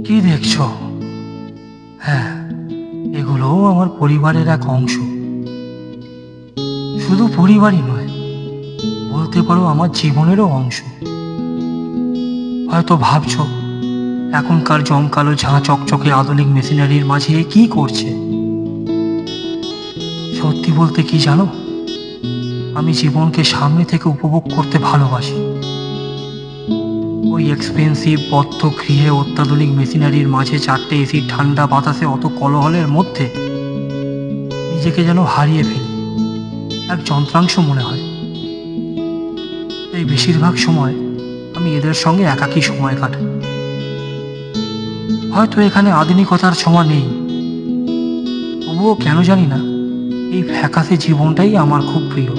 কি দেখছো? হ্যাঁ, এগুলোও আমার পরিবারের এক অংশ। শুধু পরিবারই নয়, বলতে পারো আমার জীবনেরও অংশ। হয়তো ভাবছো এখনকার জমকালো ঝাঁ চকচকে আধুনিক মেশিনারির মাঝে এ কি করছে। সত্যি বলতে কি জানো, আমি জীবনকে সামনে থেকে উপভোগ করতে ভালোবাসি। ওই এক্সপেন্সিভ বদ্ধ গৃহে অত্যাধুনিক মেশিনারির মাঝে চারটে এসির ঠান্ডা বাতাসে অত কোলাহলের মধ্যে নিজেকে যেন হারিয়ে ফেলি, এক যন্ত্রাংশ মনে হয়। এই বেশিরভাগ সময় আমি এদের সঙ্গে একাকী সময় কাটাই। হয়তো এখানে আধুনিকতার ছোঁয়া নেই, তবুও কেন জানি না এই ফ্যাকাশে জীবনটাই আমার খুব প্রিয়।